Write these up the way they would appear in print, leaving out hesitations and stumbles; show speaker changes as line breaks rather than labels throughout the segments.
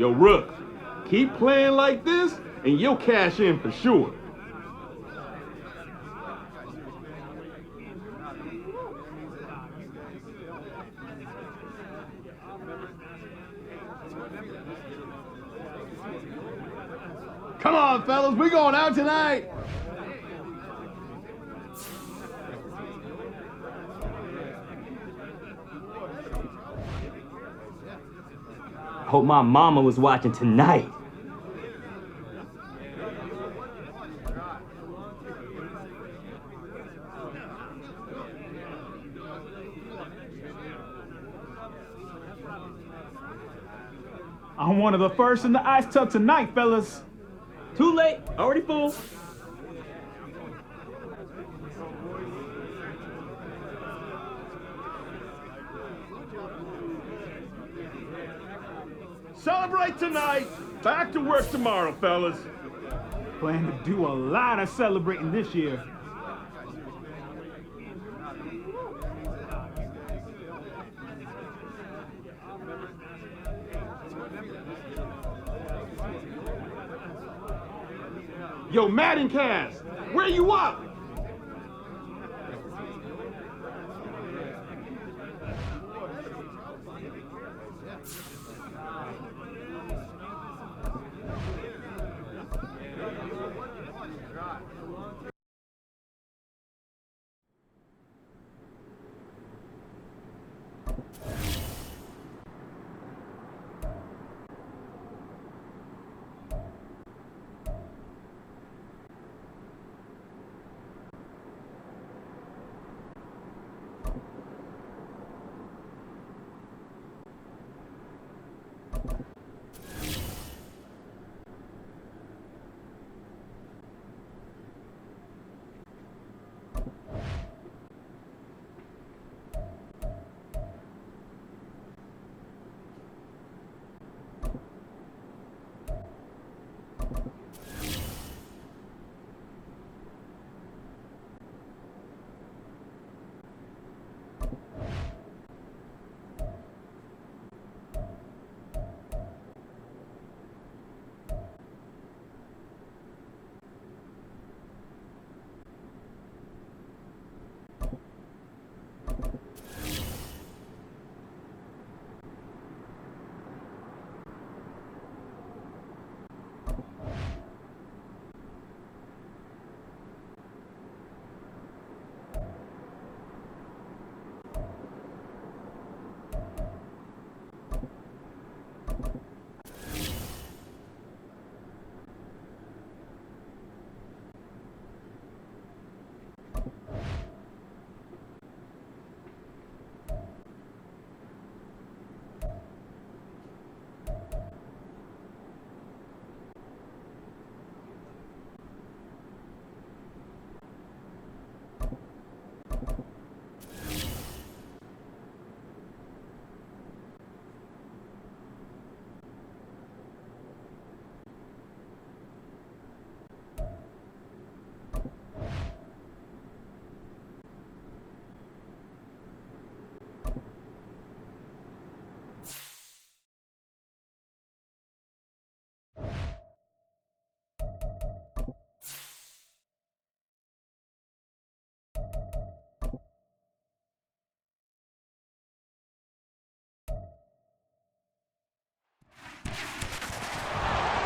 Yo, Rook, keep playing like this, and you'll cash in for sure. Come on, fellas, we going out tonight.
Hope my mama was watching tonight.
I'm one of the first in the ice tub tonight, fellas.
Too late, already full.
Celebrate tonight. Back to work tomorrow, fellas.
Plan to do a lot of celebrating this year.
Yo, Madden Cast, where you up?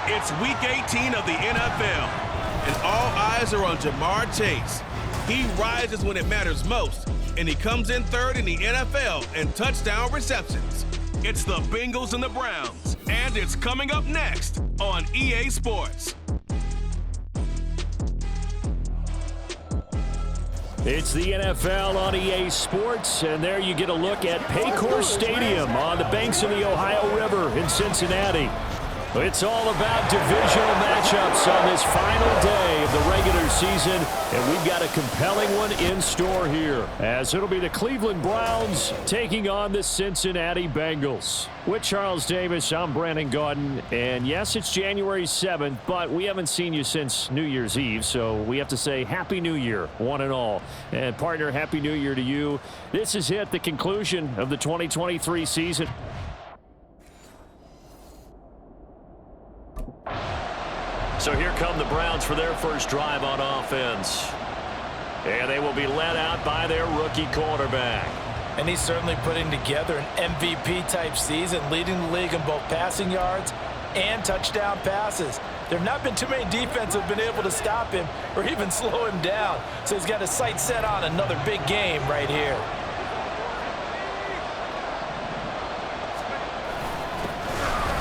It's Week 18 of the NFL, and all eyes are on Jamar Chase. He rises when it matters most, and he comes in third in the NFL in touchdown receptions. It's the Bengals and the Browns, and it's coming up next on EA Sports.
It's the NFL on EA Sports, and there you get a look at Paycor Stadium on the banks of the Ohio River in Cincinnati. It's all about divisional matchups on this final day of the regular season, and we've got a compelling one in store here, as it'll be the Cleveland Browns taking on the Cincinnati Bengals. With Charles Davis, I'm Brandon Gaudin, and yes, it's January 7th, but we haven't seen you since New Year's Eve, so we have to say Happy New Year, one and all. And partner, Happy New Year to you. This is it, the conclusion of the 2023 season. So here come the Browns for their first drive on offense. And they will be led out by their rookie quarterback.
And he's certainly putting together an MVP-type season, leading the league in both passing yards and touchdown passes. There have not been too many defenses that have been able to stop him or even slow him down. So he's got his sights set on another big game right here.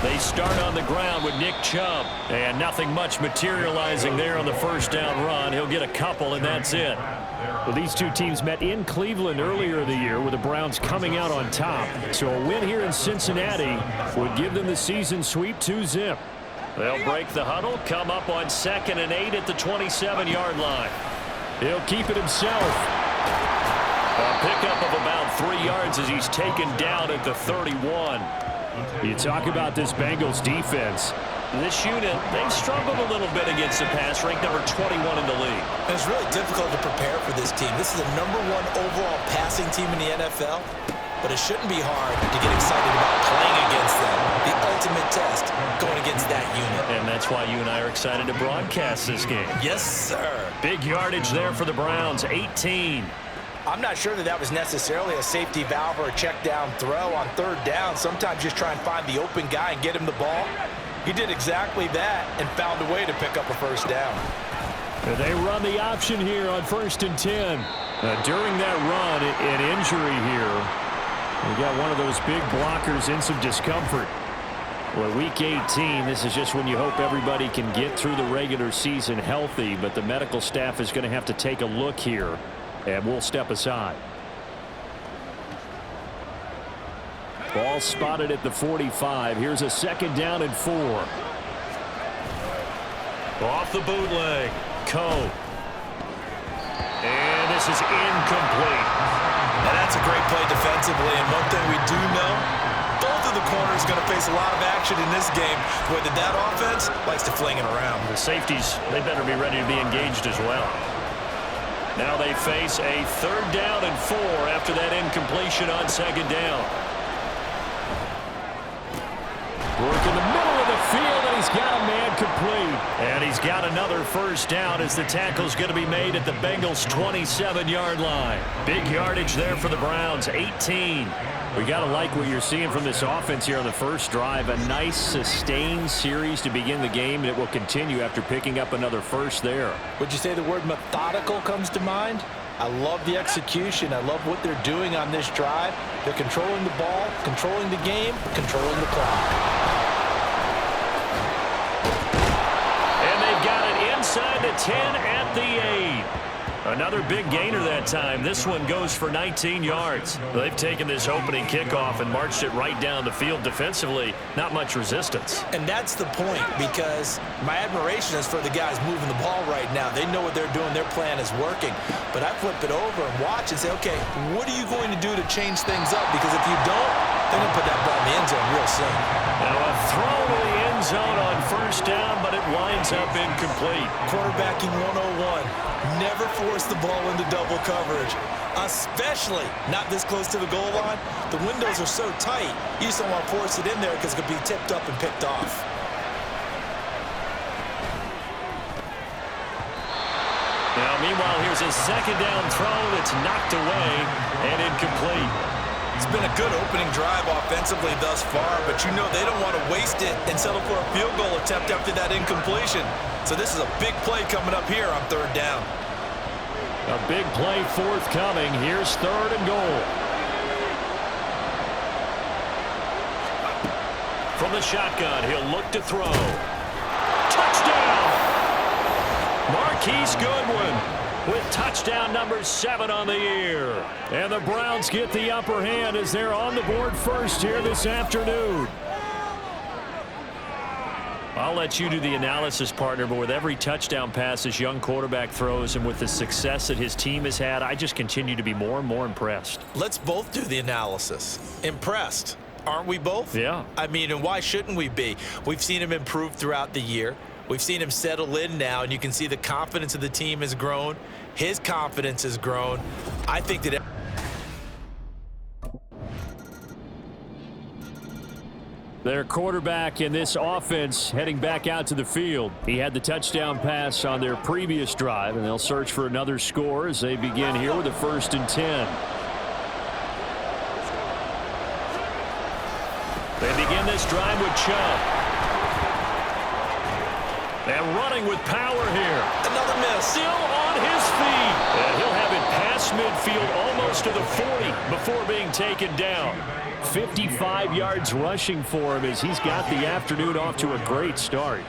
They start on the ground with Nick Chubb. And nothing much materializing there on the first down run. He'll get a couple, and that's it.
Well, these two teams met in Cleveland earlier in the year with the Browns coming out on top. So a win here in Cincinnati would give them the season sweep 2-zip.
They'll break the huddle, come up on 2nd and 8 at the 27-yard line.
He'll keep it himself.
A pickup of about 3 yards as he's taken down at the 31.
You talk about this Bengals defense.
This unit, they've struggled a little bit against the pass, ranked number 21 in the league.
And it's really difficult to prepare for this team. This is the #1 overall passing team in the NFL, but it shouldn't be hard to get excited about playing against them. The ultimate test going against that unit.
And that's why you and I are excited to broadcast this game.
Yes, sir.
Big yardage there for the Browns, 18.
I'm not sure that was necessarily a safety valve or a check down throw on 3rd down. Sometimes just try and find the open guy and get him the ball. He did exactly that and found a way to pick up a first down.
They run the option here on 1st and 10. During that run, an injury here. We got one of those big blockers in some discomfort. Well, week 18, this is just when you hope everybody can get through the regular season healthy, but the medical staff is going to have to take a look here, and we'll step aside. Ball spotted at the 45. Here's a 2nd down and 4.
Off the bootleg. Coe. And this is incomplete.
Now that's a great play defensively, and one thing we do know, both of the corners going to face a lot of action in this game, whether that offense likes to fling it around.
The safeties, they better be ready to be engaged as well. Now they face a 3rd down and 4 after that incompletion on 2nd down.
Work in the middle of the field, and he's got a man complete.
And he's got another first down as the tackle's going to be made at the Bengals' 27-yard line. Big yardage there for the Browns, 18.
We got to like what you're seeing from this offense here on the first drive. A nice, sustained series to begin the game, and it will continue after picking up another first there.
Would you say the word methodical comes to mind? I love the execution. I love what they're doing on this drive. They're controlling the ball, controlling the game, controlling the clock.
And they've got it inside the 10 at the 8. Another big gainer that time. This one goes for 19 yards. They've taken this opening kickoff and marched it right down the field defensively. Not much resistance.
And that's the point, because my admiration is for the guys moving the ball right now. They know what they're doing. Their plan is working. But I flip it over and watch and say, okay, what are you going to do to change things up? Because if you don't, they're going to put that ball in the end zone real soon.
Now a throw to the end zone on first down, but it winds up incomplete.
Quarterbacking 101. Never force the ball into double coverage, especially not this close to the goal line. The windows are so tight, you just don't want to force it in there because it could be tipped up and picked off.
Now, meanwhile, here's a 2nd down throw that's knocked away and incomplete.
It's been a good opening drive offensively thus far, but you know they don't want to waste it and settle for a field goal attempt after that incompletion. So this is a big play coming up here on 3rd down.
A big play forthcoming. Here's 3rd and goal.
From the shotgun, he'll look to throw. Touchdown! Marquise Goodwin with touchdown number 7 on the year.
And the Browns get the upper hand as they're on the board first here this afternoon.
I'll let you do the analysis, partner, but with every touchdown pass this young quarterback throws and with the success that his team has had, I just continue to be more and more impressed.
Let's both do the analysis. Impressed. Aren't we both?
Yeah.
I mean, and why shouldn't we be? We've seen him improve throughout the year. We've seen him settle in now, and you can see the confidence of the team has grown. His confidence has grown. I think that
Their quarterback in this offense heading back out to the field. He had the touchdown pass on their previous drive, and they'll search for another score as they begin here with a 1st and 10. They begin this drive with Chubb. And running with power here.
Another miss.
Still on his feet. And he'll have it past midfield almost to the 40 before being taken down. 55 yards rushing for him as he's got the afternoon off to a great start.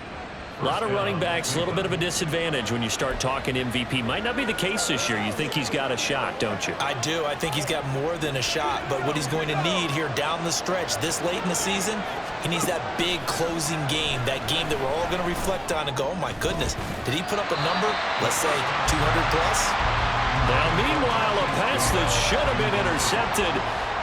A lot of running backs, a little bit of a disadvantage when you start talking MVP. Might not be the case this year. You think he's got a shot, don't you?
I do. I think he's got more than a shot. But what he's going to need here down the stretch this late in the season, he needs that big closing game, that game that we're all going to reflect on and go, oh, my goodness, did he put up a number, let's say, 200 plus?
Now, meanwhile, a pass that should have been intercepted,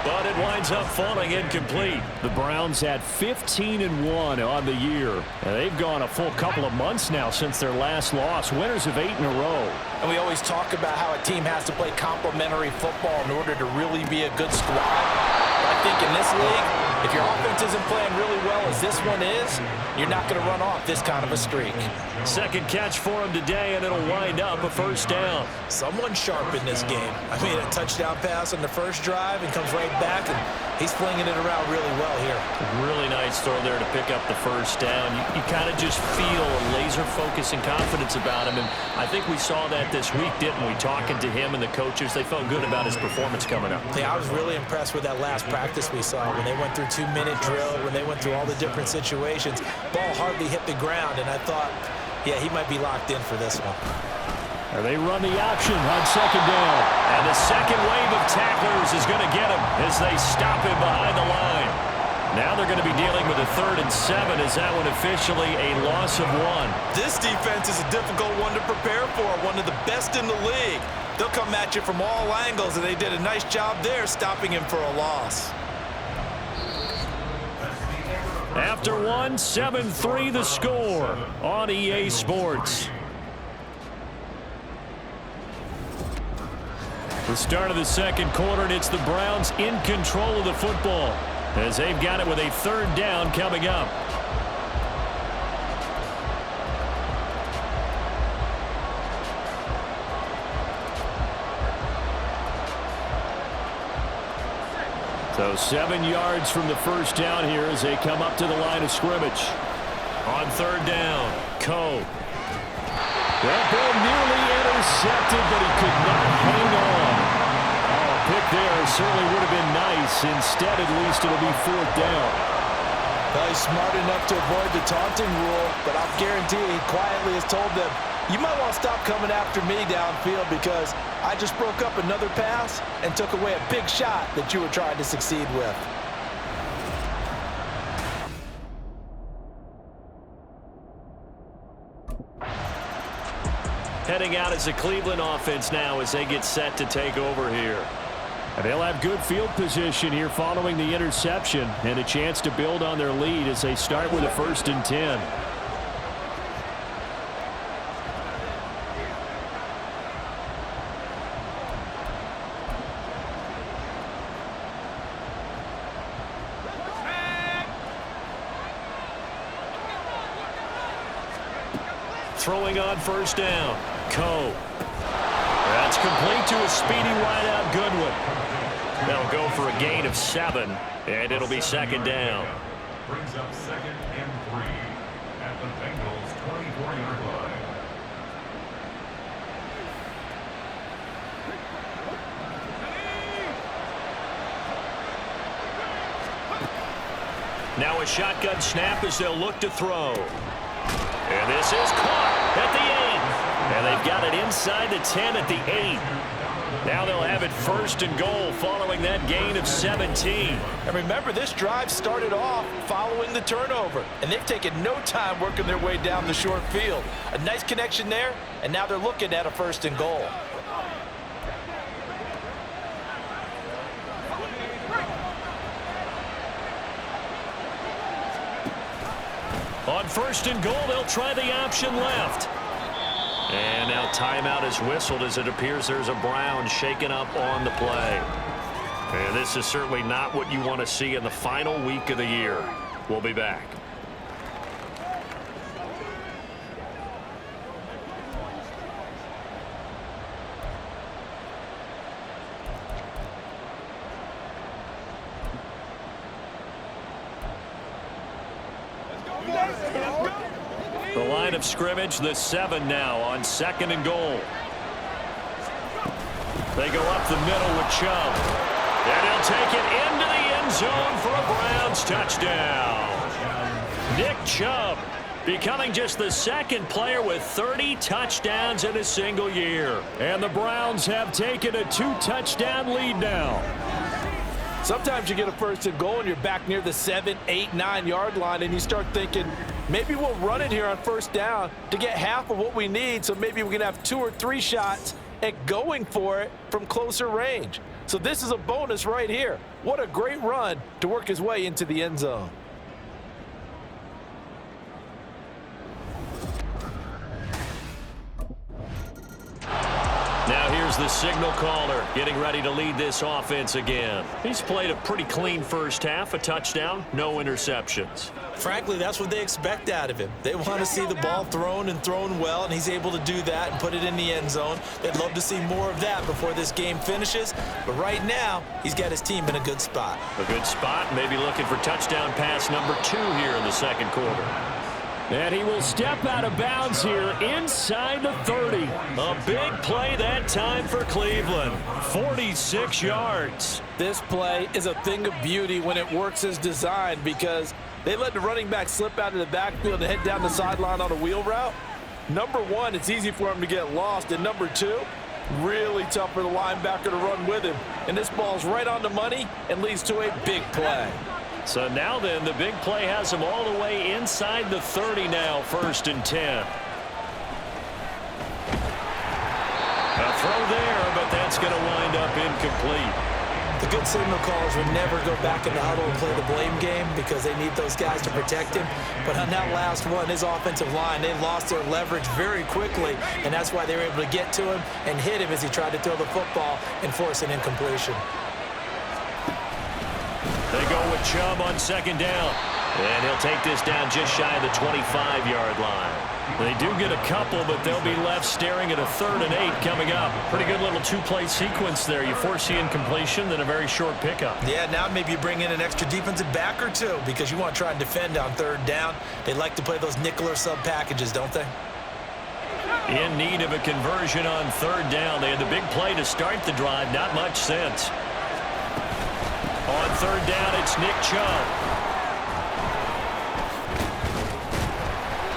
but it winds up falling incomplete. The Browns had 15-1 on the year. And they've gone a full couple of months now since their last loss. Winners of 8 in a row.
And we always talk about how a team has to play complementary football in order to really be a good squad. I think in this league, if your offense isn't playing really well as this one is, you're not going to run off this kind of a streak.
Second catch for him today, and it'll wind up a 1st down.
Someone sharp in this game. I mean, a touchdown pass on the first drive and comes right back, and he's flinging it around really well here.
Really nice throw there to pick up the 1st down. You kind of just feel a laser focus and confidence about him, and I think we saw that this week, didn't we? Talking to him and the coaches, they felt good about his performance coming up.
Yeah, I was really impressed with that last practice we saw when they went through 2-minute drill, when they went through all the different situations. Ball hardly hit the ground, and I thought, yeah, he might be locked in for this one.
And they run the option on 2nd down. And the second wave of tacklers is going to get him as they stop him behind the line. Now they're going to be dealing with a 3rd and 7. Is that one officially a loss of 1?
This defense is a difficult one to prepare for, one of the best in the league. They'll come at you from all angles, and they did a nice job there stopping him for a loss.
After 1, 7-3 the score on EA Sports. The start of the second quarter, and it's the Browns in control of the football as they've got it with a 3rd down coming up. So 7 yards from the 1st down here as they come up to the line of scrimmage. On 3rd down, Coe. That ball nearly intercepted, but he could not hang on. Oh, a pick there certainly would have been nice. Instead, at least, it'll be 4th down.
Well, he's smart enough to avoid the taunting rule, but I'll guarantee he quietly has told them, you might want to stop coming after me downfield because I just broke up another pass and took away a big shot that you were trying to succeed with.
Heading out as the Cleveland offense now as they get set to take over here. And they'll have good field position here following the interception and a chance to build on their lead as they start with a 1st and 10. Throwing on 1st down. Coe. That's complete to a speedy wideout Goodwin. They'll go for a gain of 7, and it'll be 2nd down.
Brings up 2nd and 3 at the Bengals 24-yard line.
Now a shotgun snap as they'll look to throw. And this is caught at the 8. And they've got it inside the 10 at the 8. Now they'll have it 1st and goal following that gain of 17.
And remember, this drive started off following the turnover. And they've taken no time working their way down the short field. A nice connection there, and now they're looking at a 1st and goal.
On 1st and goal, they'll try the option left. And now timeout is whistled as it appears there's a Brown shaken up on the play. And this is certainly not what you want to see in the final week of the year.
We'll be back. The line of scrimmage, the 7 now on 2nd and goal. They go up the middle with Chubb. And he'll take it into the end zone for a Browns touchdown. Nick Chubb becoming just the 2nd player with 30 touchdowns in a single year.
And the Browns have taken a 2-touchdown lead now.
Sometimes you get a 1st and goal and you're back near the 7, 8, 9 yard line and you start thinking, maybe we'll run it here on 1st down to get half of what we need, so maybe we can have 2 or 3 shots at going for it from closer range. So this is a bonus right here. What a great run to work his way into the end zone.
Now here's the signal caller getting ready to lead this offense again. He's played a pretty clean first half, a touchdown, no interceptions.
Frankly, that's what they expect out of him. They want to see the ball thrown and thrown well, and he's able to do that and put it in the end zone. They'd love to see more of that before this game finishes, but right now, he's got his team in a good spot.
A good spot, maybe looking for touchdown pass number 2 here in the 2nd quarter.
And he will step out of bounds here inside the 30.
A big play that time for Cleveland. 46 yards.
This play is a thing of beauty when it works as designed because they let the running back slip out of the backfield and head down the sideline on a wheel route. Number 1, it's easy for him to get lost. And number 2, really tough for the linebacker to run with him. And this ball's right on the money and leads to a big play.
So now then, the big play has him all the way inside the 30 now, 1st and 10. A throw there, but that's going to wind up incomplete.
The good signal callers would never go back in the huddle and play the blame game because they need those guys to protect him. But on that last one, his offensive line, they lost their leverage very quickly, and that's why they were able to get to him and hit him as he tried to throw the football and force an incompletion.
They go with Chubb on 2nd down. And he'll take this down just shy of the 25-yard line. They do get a couple, but they'll be left staring at a 3rd and 8 coming up. Pretty good little 2-play sequence there. You force the incompletion, then a very short pickup.
Yeah, now maybe you bring in an extra defensive back or 2 because you want to try and defend on 3rd down. They like to play those nickel or sub packages, don't they?
In need of a conversion on 3rd down. They had the big play to start the drive. Not much since. On 3rd down, it's Nick Chubb.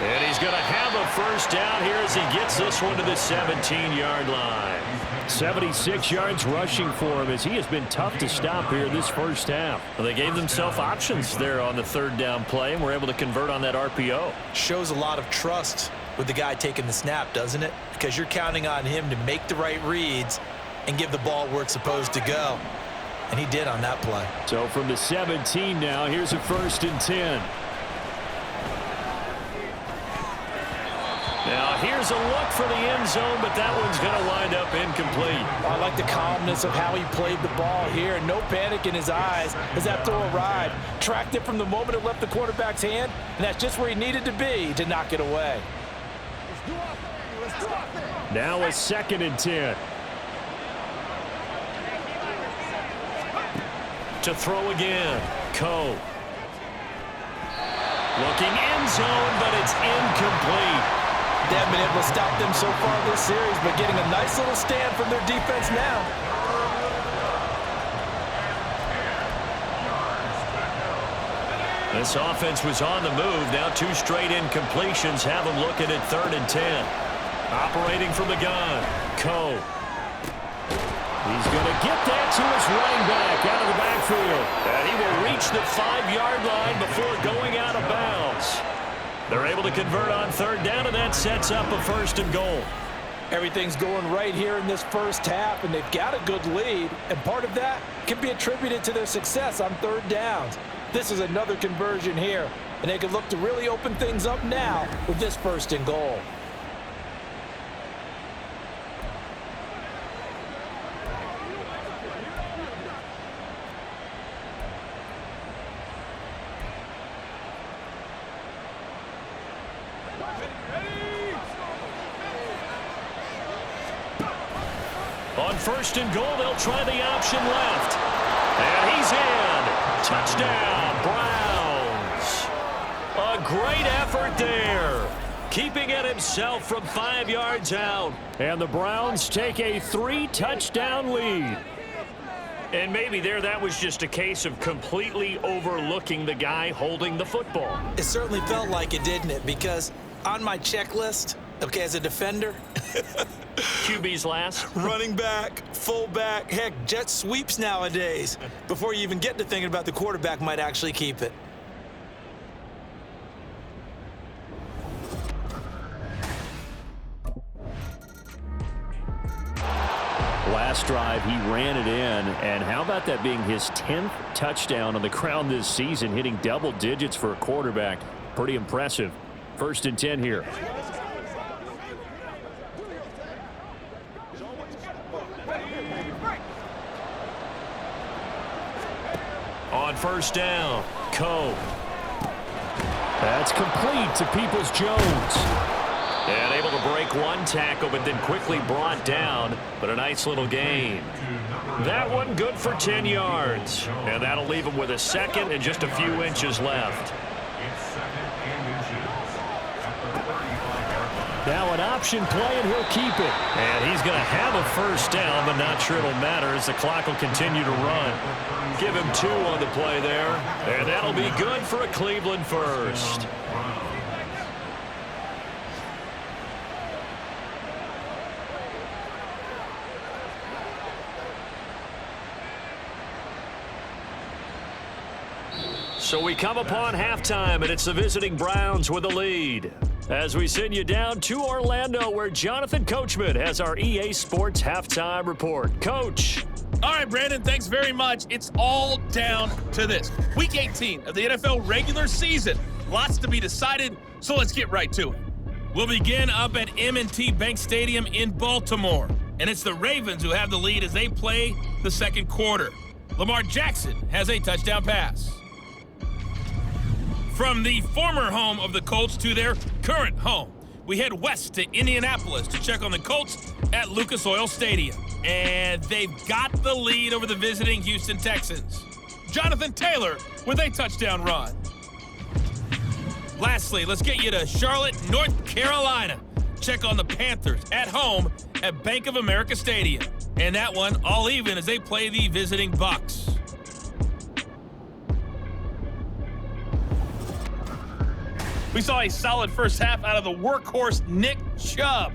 And he's going to have a 1st down here as he gets this one to the 17-yard line.
76 yards rushing for him as he has been tough to stop here this first half.
Well, they gave themselves options there on the 3rd down play and were able to convert on that RPO.
Shows a lot of trust with the guy taking the snap, doesn't it? Because you're counting on him to make the right reads and give the ball where it's supposed to go. And he did on that play.
So from the 17 now, here's a 1st and 10.
Now here's a look for the end zone, but that one's going to wind up incomplete.
I like the calmness of how he played the ball here. No panic in his eyes as that throw arrived. Tracked it from the moment it left the quarterback's hand, and that's just where he needed to be to knock it away.
Now a 2nd and 10.
To throw again, Coe. Looking end zone, but it's incomplete.
They haven't been able to stop them so far this series, but getting a nice little stand from their defense now.
This offense was on the move. Now 2 straight incompletions have them looking at 3rd and 10. Operating from the gun, Coe.
He's going to get that to his running back out of the backfield.
And he will reach the 5-yard line before going out of bounds. They're able to convert on 3rd down, and that sets up a 1st and goal.
Everything's going right here in this first half, and they've got a good lead, and part of that can be attributed to their success on 3rd downs. This is another conversion here, and they can look to really open things up now with this 1st and goal.
On 1st and goal, they'll try the option left. And he's in. Touchdown, Browns. A great effort there. Keeping it himself from 5 yards out. And the Browns take a 3-touchdown lead. And maybe that was just a case of completely overlooking the guy holding the football.
It certainly felt like it, didn't it? Because on my checklist, okay, as a defender,
QB's last.
running back, fullback, heck, jet sweeps nowadays. Before you even get to thinking about the quarterback might actually keep it.
Last drive, he ran it in, and how about that being his 10th touchdown on the ground this season, hitting double digits for a quarterback. Pretty impressive. 1st and 10 here. On 1st down, Coe. That's complete to Peoples-Jones. And able to break one tackle, but then quickly brought down. But a nice little gain. That one good for 10 yards. And that'll leave him with a second and just a few inches left. Now an option play, and he'll keep it. And he's going to have a 1st down, but not sure it'll matter as the clock will continue to run. Give him 2 on the play there. And that'll be good for a Cleveland 1st. So we come upon halftime, and it's the visiting Browns with the lead. As we send you down to Orlando, where Jonathan Coachman has our EA Sports halftime report. Coach.
All right, Brandon, thanks very much. It's all down to this. Week 18 of the NFL regular season. Lots to be decided, so let's get right to it. We'll begin up at M&T Bank Stadium in Baltimore. And it's the Ravens who have the lead as they play the second quarter. Lamar Jackson has a touchdown pass. From the former home of the Colts to their current home, we head west to Indianapolis to check on the Colts at Lucas Oil Stadium. And they've got the lead over the visiting Houston Texans. Jonathan Taylor with a touchdown run. Lastly, let's get you to Charlotte, North Carolina. Check on the Panthers at home at Bank of America Stadium. And that one all even as they play the visiting Bucs. We saw a solid first half out of the workhorse Nick Chubb.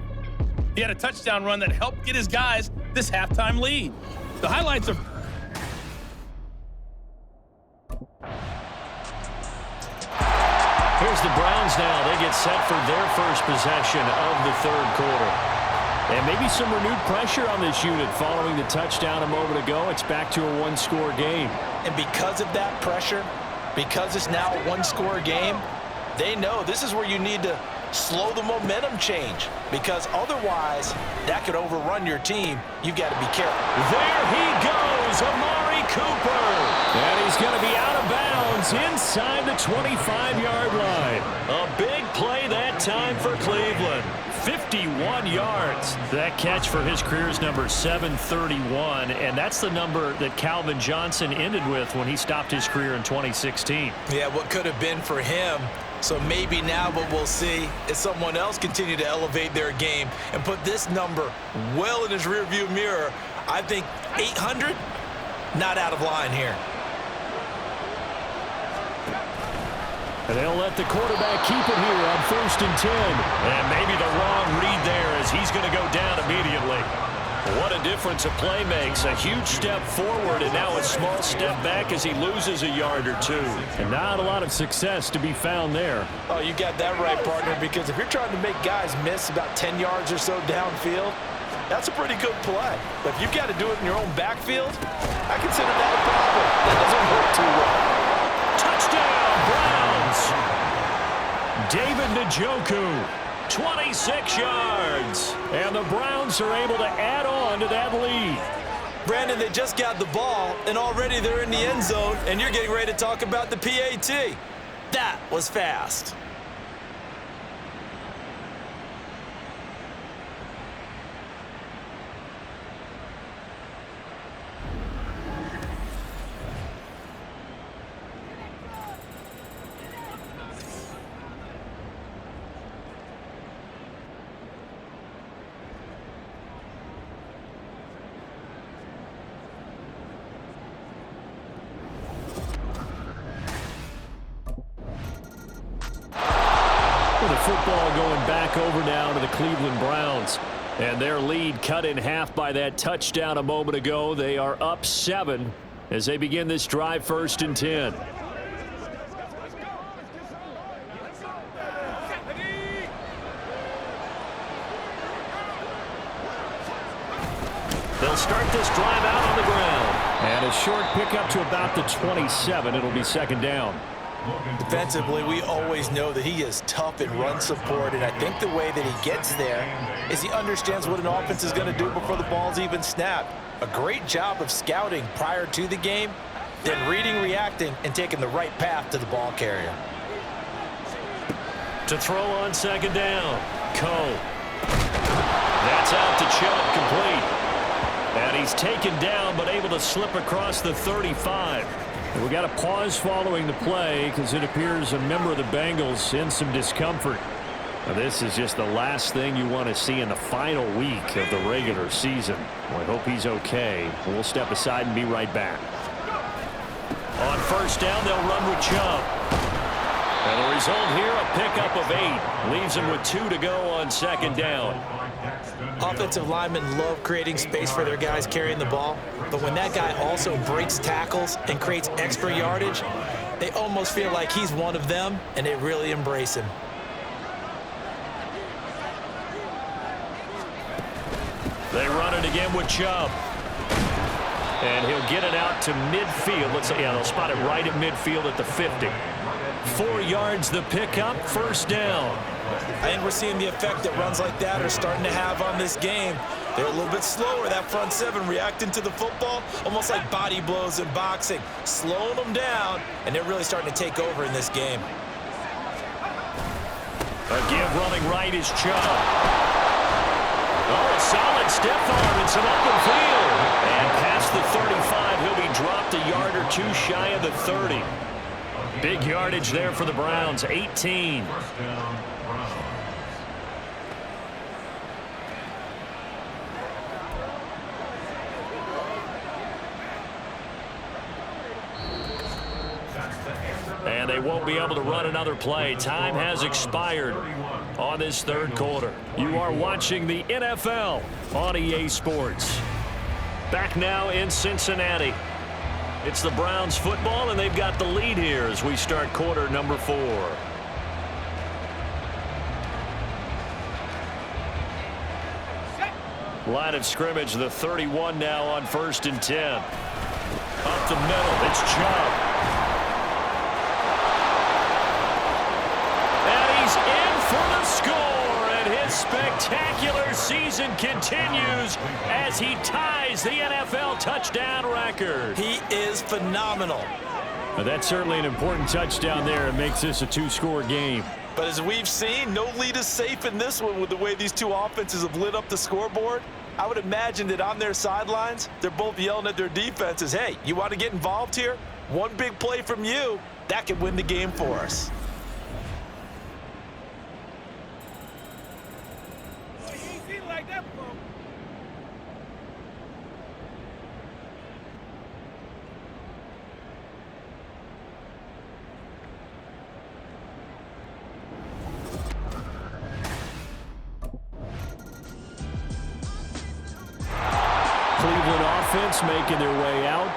He had a touchdown run that helped get his guys this halftime lead. The highlights of
Here's the Browns now. They get set for their first possession of the third quarter. And maybe some renewed pressure on this unit following the touchdown a moment ago. It's back to a one-score game.
And because of that pressure, because it's now a one-score game, they know this is where you need to slow the momentum change, because otherwise that could overrun your team. You've got to be careful.
There he goes, Amari Cooper. And he's going to be out of bounds inside the 25-yard line. A big play that time for Cleveland. 51 yards. That catch for his career's number 731, and that's the number that Calvin Johnson ended with when he stopped his career in 2016.
Yeah, what could have been for him. So maybe now what we'll see is someone else continue to elevate their game and put this number well in his rearview mirror. I think 800, not out of line here.
And they'll let the quarterback keep it here on 1st and 10. And maybe the wrong read there as he's going to go down immediately. What a difference a play makes. A huge step forward and now a small step back as he loses a yard or two. And not a lot of success to be found there.
Oh, you got that right, partner, because if you're trying to make guys miss about 10 yards or so downfield, that's a pretty good play. But if you've got to do it in your own backfield, I consider that a problem. That doesn't work too well.
Touchdown, Browns! David Njoku, 26 yards. And the Browns are able to add on to that lead.
Brandon, they just got the ball, and already they're in the end zone, and you're getting ready to talk about the PAT. That was fast.
With the football going back over now to the Cleveland Browns. And their lead cut in half by that touchdown a moment ago. They are up 7 as they begin this drive, 1st and 10. They'll start this drive out on the ground. And a short pickup to about the 27. It'll be 2nd down.
Defensively, we always know that he is tough in run support, and I think the way that he gets there is he understands what an offense is going to do before the ball's even snapped. A great job of scouting prior to the game, then reading, reacting, and taking the right path to the ball carrier.
To throw on 2nd down, Coe. That's out to Chubb, complete. And he's taken down, but able to slip across the 35. We got a pause following the play because it appears a member of the Bengals in some discomfort. Now, this is just the last thing you want to see in the final week of the regular season. Well, I hope he's okay. We'll step aside and be right back. On 1st down, they'll run with Chubb. And the result here, a pickup of 8. Leaves him with 2 to go on 2nd down.
Offensive linemen love creating space for their guys carrying the ball, but when that guy also breaks tackles and creates extra yardage, they almost feel like he's one of them, and they really embrace him.
They run it again with Chubb. And he'll get it out to midfield. Let's say, yeah, they'll spot it right at midfield at the 50. 4 yards the pickup, 1st down.
I think we're seeing the effect that runs like that are starting to have on this game. They're a little bit slower, that front 7 reacting to the football, almost like body blows in boxing, slowing them down, and they're really starting to take over in this game.
A give running right is Chubb. Oh, a solid step arm and some open field. And past the 35, he'll be dropped a yard or 2 shy of the 30. Big yardage there for the Browns, 18. And they won't be able to run another play. Time has expired on this 3rd quarter. You are watching the NFL on EA Sports. Back now in Cincinnati. It's the Browns football, and they've got the lead here as we start quarter number 4. Line of scrimmage, the 31 now on 1st and 10. Up the middle, it's Chubb. And he's in for the score, and his spectacular season continues as he ties the NFL touchdown record.
He is phenomenal.
Well, that's certainly an important touchdown there. It makes this a 2-score game.
But as we've seen, no lead is safe in this one with the way these two offenses have lit up the scoreboard. I would imagine that on their sidelines, they're both yelling at their defenses, hey, you want to get involved here? One big play from you, that could win the game for us.
Cleveland offense making their way out.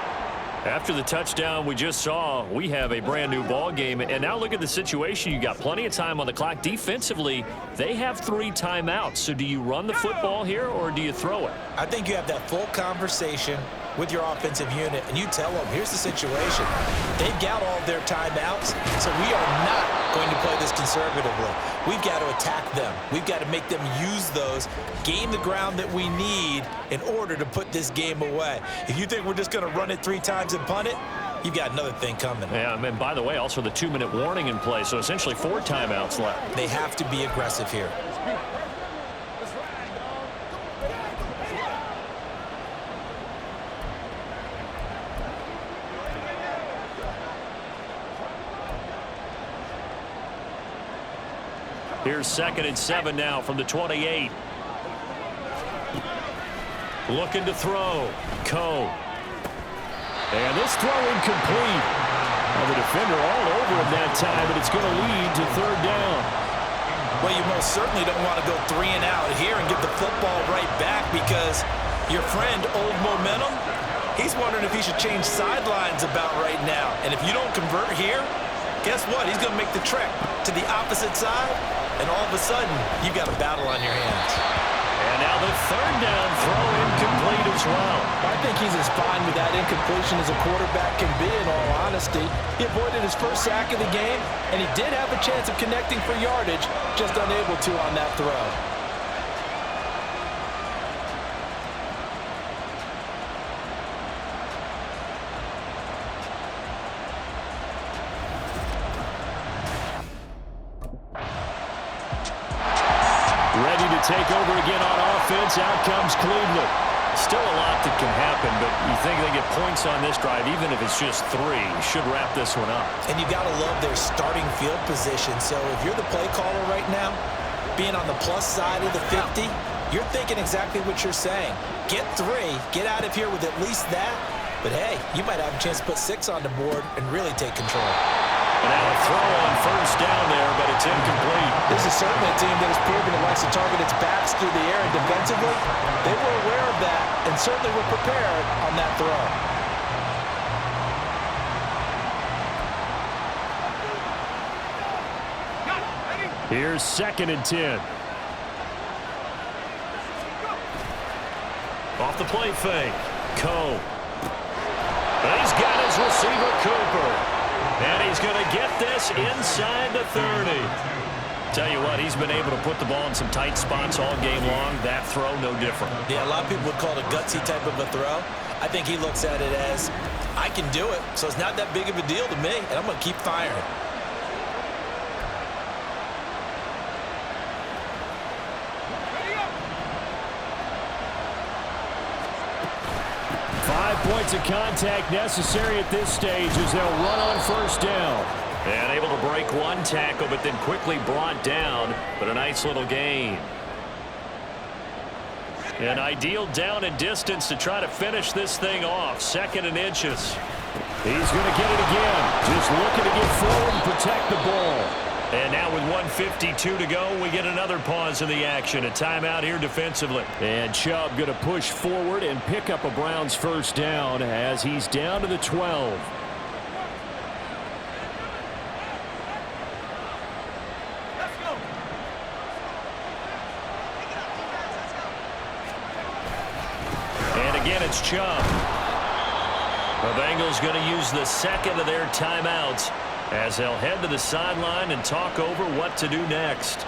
After the touchdown we just saw, we have a brand new ball game. And now look at the situation. You got plenty of time on the clock. Defensively, they have 3 timeouts. So do you run the football here or do you throw it?
I think you have that full conversation with your offensive unit, and you tell them, here's the situation. They've got all of their timeouts, so we are not going to play this conservatively. We've got to attack them. We've got to make them use those, gain the ground that we need in order to put this game away. If you think we're just going to run it 3 times and punt it, you've got another thing coming.
Yeah, and by the way, also the 2-minute warning in play, so essentially 4 timeouts left.
They have to be aggressive here.
Here's 2nd and 7 now from the 28. Looking to throw. Coe. And this throw incomplete. Now the defender all over him that time, but it's going to lead to 3rd down.
Bengals certainly don't want to go 3 and out here and give the football right back, because your friend, Old Momentum, he's wondering if he should change sidelines about right now. And if you don't convert here, guess what? He's going to make the trek to the opposite side, and all of a sudden, you've got a battle on your hands.
And now the third down throw incomplete as well.
I think he's as fine with that incompletion as a quarterback can be, in all honesty. He avoided his first sack of the game, and he did have a chance of connecting for yardage, just unable to on that throw.
Ready to take over again on offense. Out comes Cleveland. Still a lot that can happen, but you think they get points on this drive, even if it's just 3. Should wrap this one up.
And you got to love their starting field position. So if you're the play caller right now, being on the plus side of the 50, you're thinking exactly what you're saying. Get 3, get out of here with at least that. But hey, you might have a chance to put 6 on the board and really take control.
And now a throw on first down there, but it's incomplete.
This is certainly a team that has proven it likes to target its backs through the air, and defensively, they were aware of that and certainly were prepared on that throw.
Here's 2nd and 10. Off the play fake. Coe. He's got his receiver, Cooper. And he's going to get this inside the 30. Tell you what, he's been able to put the ball in some tight spots all game long. That throw, no different.
Yeah, a lot of people would call it a gutsy type of a throw. I think he looks at it as, I can do it, so it's not that big of a deal to me, and I'm going to keep firing.
Points of contact necessary at this stage as they'll run on first down. And able to break one tackle, but then quickly brought down. But a nice little gain. An ideal down and distance to try to finish this thing off. 2nd and inches. He's going to get it again. Just looking to get forward and protect the ball. And now with 1:52 to go, we get another pause in the action. A timeout here defensively. And Chubb going to push forward and pick up a Browns first down as he's down to the 12. And again, it's Chubb. The Bengals going to use the 2nd of their timeouts as they'll head to the sideline and talk over what to do next.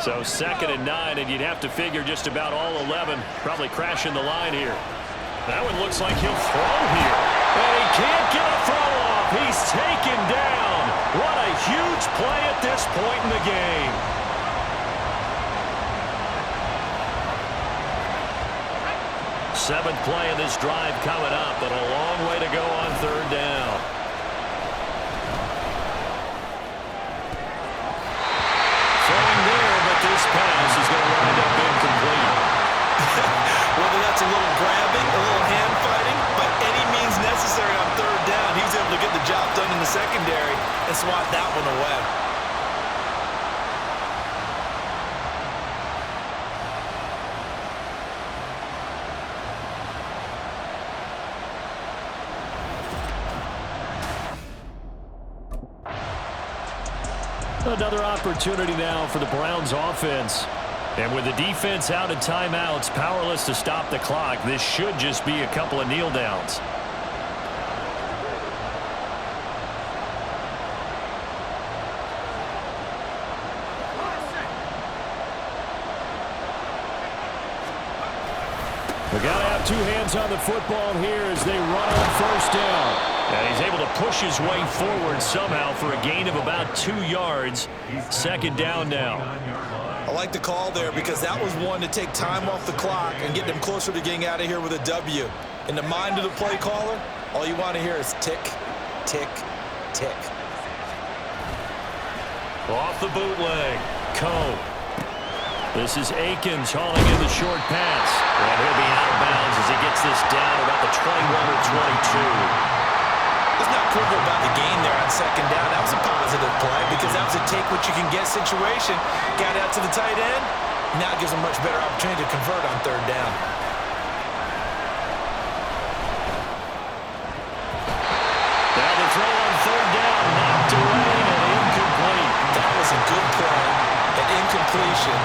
So 2nd and 9, and you'd have to figure just about all 11 probably crashing the line here. That one looks like he'll throw here. And he can't get a throw off. He's taken down. What a huge play at this point in the game. Seventh play of this drive coming up, but a long way to go on 3rd down. Throwing there, but this pass is going to wind up incomplete.
Whether that's a little grabbing, a little hand fighting, by any means necessary on 3rd down, he was able to get the job done in the secondary and swat that one away.
Another opportunity now for the Browns offense. And with the defense out of timeouts, powerless to stop the clock, this should just be a couple of kneel downs. We got to have 2 hands on the football here as they run on first down. And he's able to push his way forward somehow for a gain of about 2 yards. 2nd down now.
I like the call there because that was one to take time off the clock and get them closer to getting out of here with a W. In the mind of the play caller, all you want to hear is tick, tick, tick.
Off the bootleg. Coe. This is Akins hauling in the short pass. And he'll be
this down about the 21 or 22.
There's not quibble about the gain there on second down. That was a positive play because that was a take what you can get situation. Got out to the tight end. Now gives them much better opportunity to convert on third down.
Now the throw on third down, knocked away and incomplete.
That was a good play, an incompletion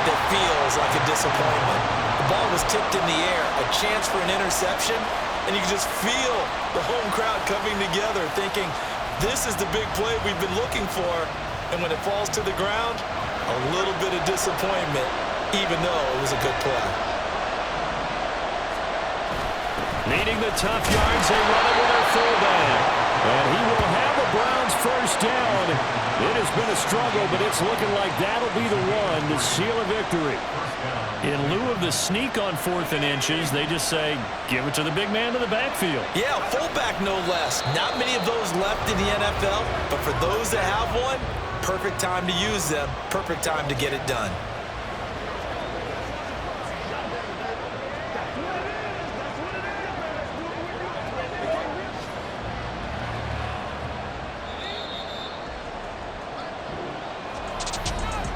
that feels like a disappointment. The ball was tipped in the air, a chance for an interception, and you can just feel the home crowd coming together thinking, this is the big play we've been looking for. And when it falls to the ground, a little bit of disappointment, even though it was a good play.
Needing the tough yards, they run it with their fullback. And he will have the Browns first down. It has been a struggle, but it's looking like that'll be the one to seal a victory. In lieu of the sneak on 4th and inches, they just say, give it to the big man to the backfield.
Yeah, fullback no less. Not many of those left in the NFL, but for those that have one, perfect time to use them, perfect time to get it done.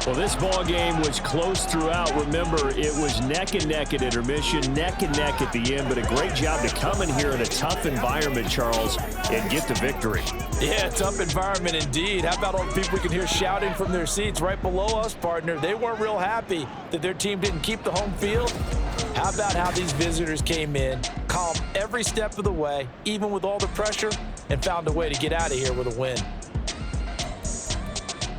Well, this ball game was close throughout. Remember, it was neck and neck at intermission, neck and neck at the end, but a great job to come in here in a tough environment, Charles, and get the victory.
Yeah, tough environment indeed. How about all the people we can hear shouting from their seats right below us, partner? They weren't real happy that their team didn't keep the home field. How about how these visitors came in, calm every step of the way, even with all the pressure, and found a way to get out of here with a win.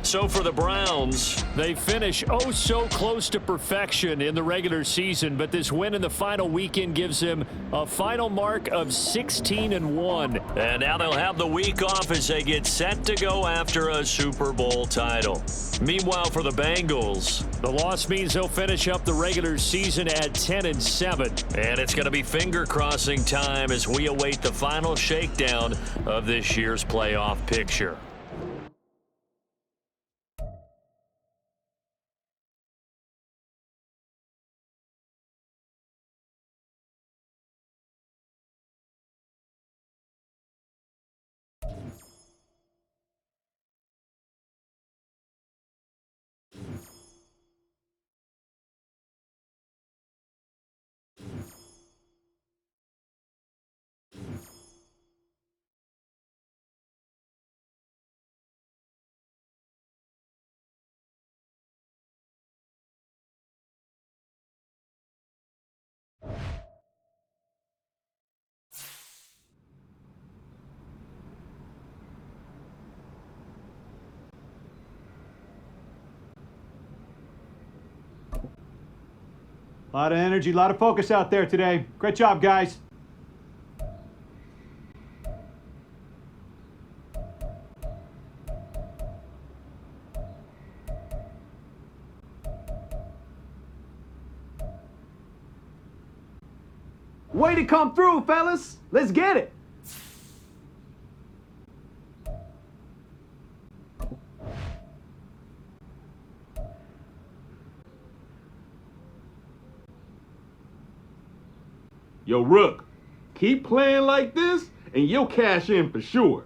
So for the Browns, they finish oh so close to perfection in the regular season, but this win in the final weekend gives them a final mark of 16-1.
And now they'll have the week off as they get set to go after a Super Bowl title. Meanwhile, for the Bengals,
the loss means they'll finish up the regular season at 10-7.
And it's going to be finger-crossing time as we await the final shakedown of this year's playoff picture.
A lot of energy, a lot of focus out there today. Great job, guys.
Way to come through, fellas. Let's get it. Yo, Rook, keep playing like this and you'll cash in for sure.